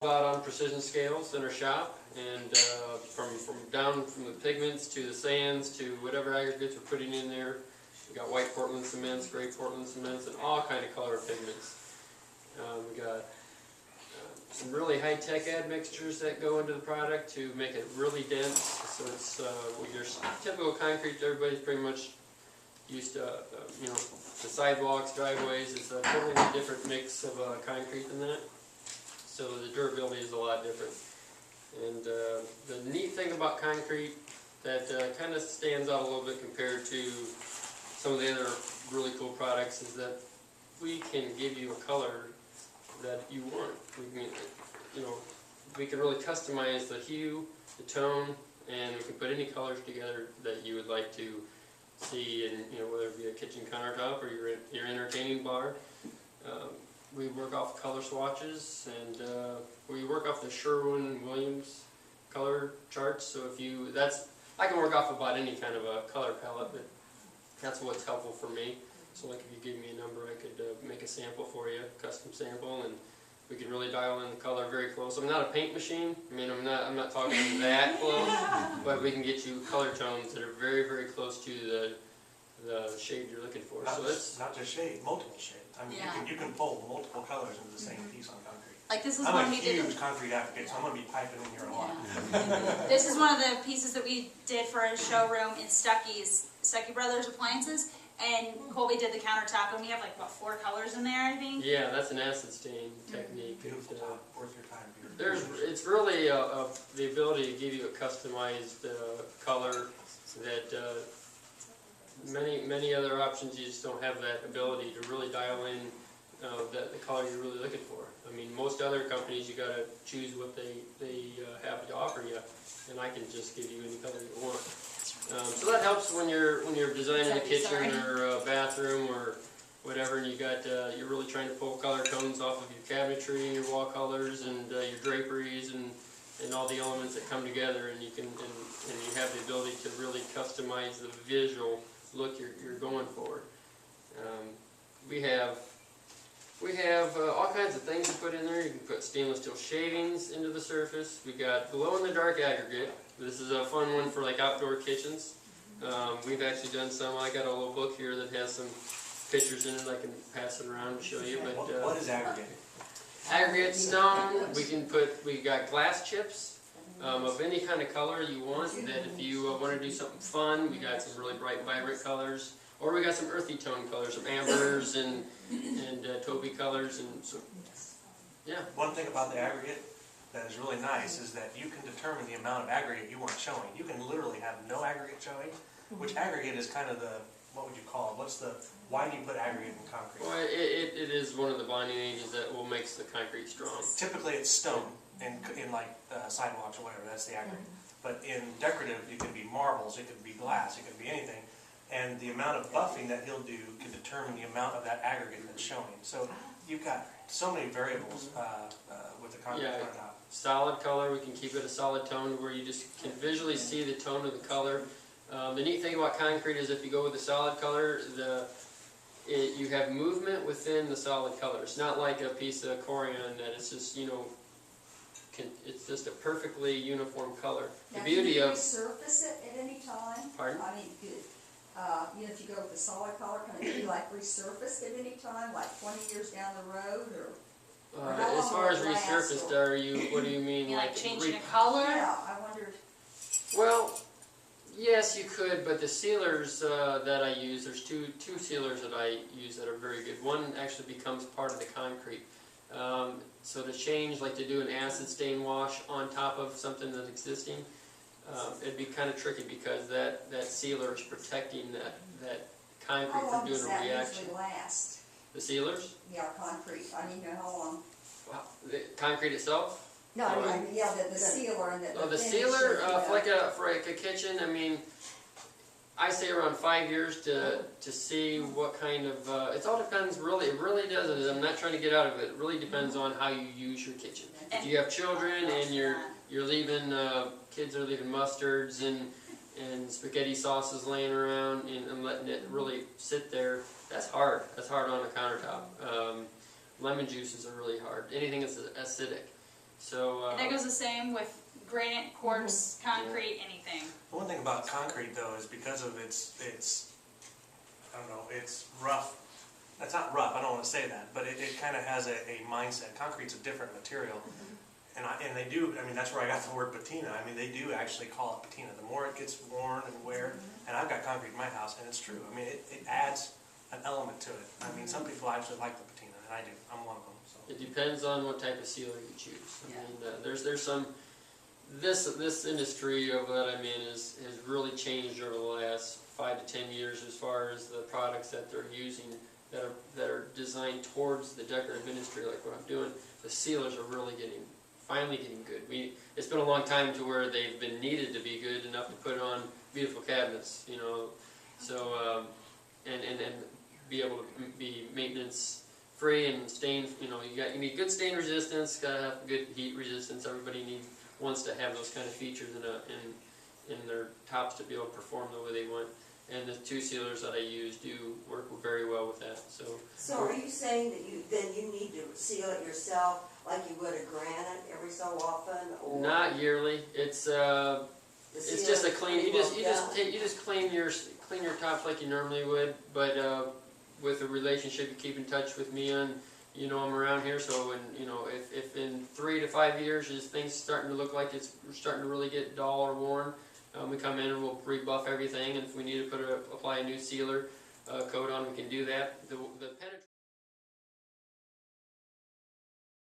Out on precision scales in our shop, and from the pigments to the sands to whatever aggregates we're putting in there. We got white Portland cements, gray Portland cements, and all kind of color pigments. We got some really high-tech admixtures that go into the product to make it really dense. So it's your typical concrete that everybody's pretty much used to, the sidewalks, driveways. It's a totally different mix of concrete than that. So the durability is a lot different. And the neat thing about concrete that kind of stands out a little bit compared to some of the other really cool products is that we can give you a color that you want. We can really customize the hue, the tone, and we can put any colors together that you would like to see in, whether it be a kitchen countertop or your entertaining bar. We work off color swatches, and we work off the Sherwin-Williams color charts. So I can work off about any kind of a color palette, but that's what's helpful for me. So like if you give me a number, I could make a sample for you, custom sample, and we can really dial in the color very close. I'm not a paint machine. I'm not talking that close, but we can get you color tones that are very, very close to the shade you're looking for. Not just shade, multiple shades. You can fold multiple colors into the same piece on concrete. Like this is I'm one a we did. huge concrete advocate, so I'm going to be piping in here a lot. This is one of the pieces that we did for a showroom in Stuckey Brothers Appliances, and Colby did the countertop, and we have like what, 4 colors in there, I think. Yeah, that's an acid stain technique. Beautiful top, worth your time. It's really the ability to give you a customized color that many other options you just don't have that ability to really dial in the color you're really looking for. Most other companies you got to choose what they have to offer you, and I can just give you any color you want. So that helps when you're designing a kitchen or a bathroom or whatever, and you're really trying to pull color tones off of your cabinetry and your wall colors and your draperies and all the elements that come together, and you have the ability to really customize the visual look you're going for. We have all kinds of things to put in there. You can put stainless steel shavings into the surface. We got glow-in-the-dark aggregate. This is a fun one for like outdoor kitchens. We've actually done some. I got a little book here that has some pictures in it. I can pass it around and show you. But what is aggregate? Aggregate stone. We got glass chips of any kind of color you want. That if you want to do something fun, we got some really bright, vibrant colors. Or we got some earthy tone colors, some ambers and taupey colors, and so yeah. One thing about the aggregate that is really nice is that you can determine the amount of aggregate you want showing. You can literally have no aggregate showing, which aggregate is kind of what would you call it? Why do you put aggregate in concrete? Well, it is one of the bonding agents that makes the concrete strong. Typically it's stone in like sidewalks or whatever, that's the aggregate. But in decorative, it could be marbles, it could be glass, it could be anything. And the amount of buffing that he'll do can determine the amount of that aggregate that's showing. So you've got so many variables with the concrete countertop. Solid color, we can keep it a solid tone where you just can visually see the tone of the color. The neat thing about concrete is if you go with a solid color, you have movement within the solid color. It's not like a piece of corian that it's just, it's just a perfectly uniform color. Now, the beauty of... Can you resurface it at any time? Pardon? If you go with the solid color, can it be like resurfaced at any time, like 20 years down the road, or as far as resurfaced, what do you mean? Like changing a color? Yeah, I wondered. Well, yes, you could, but the sealers that I use, there's two sealers that I use that are very good. One actually becomes part of the concrete. So to change, like to do an acid stain wash on top of something that's existing, it'd be kind of tricky because that sealer is protecting that concrete from doing a reaction. How long does that usually last? The sealers? Yeah, concrete. I need to know how long. Wow. The concrete itself? No, the sealer and the sealer for a kitchen. I say around 5 years to see what kind of. It all depends. Really, it really does. I'm not trying to get out of it. It really depends on how you use your kitchen. If you have children and you're leaving, kids are leaving mustards and spaghetti sauces laying around and letting it really sit there. That's hard. That's hard on a countertop. Lemon juices are really hard. Anything that's acidic. So, And that goes the same with granite, quartz, concrete, anything. The one thing about concrete though is because of its, I don't know, it's rough. It's not rough, I don't want to say that, but it kind of has a mindset. Concrete's a different material. And they do, I mean, that's where I got the word patina. I mean, they do actually call it patina. The more it gets worn and wear, and I've got concrete in my house, and it's true. I mean, it adds an element to it. I mean, some people actually like the patina, and I do. I'm one of them. So. it depends on what type of sealer you choose. I mean, there's some, this industry of that I'm in has really changed over the last 5 to 10 years as far as the products that they're using that are designed towards the decorative industry, like what I'm doing. The sealers are really finally getting good. It's been a long time to where they've been needed to be good enough to put on beautiful cabinets, you know. So and be able to be maintenance free and stain. You know, you need good stain resistance. Got to have good heat resistance. Everybody wants to have those kind of features in their tops to be able to perform the way they want. And the 2 sealers that I use do work very well with that. So are you saying that you need to seal it yourself like you would a granite every so often, or not yearly. It's just a clean. You just clean your tops like you normally would, but with a relationship you keep in touch with me on. You know, I'm around here, so when if in 3 to 5 years is things starting to look like it's starting to really get dull or worn. We come in and we'll rebuff everything, and if we need to apply a new sealer coat on, we can do that. The penetration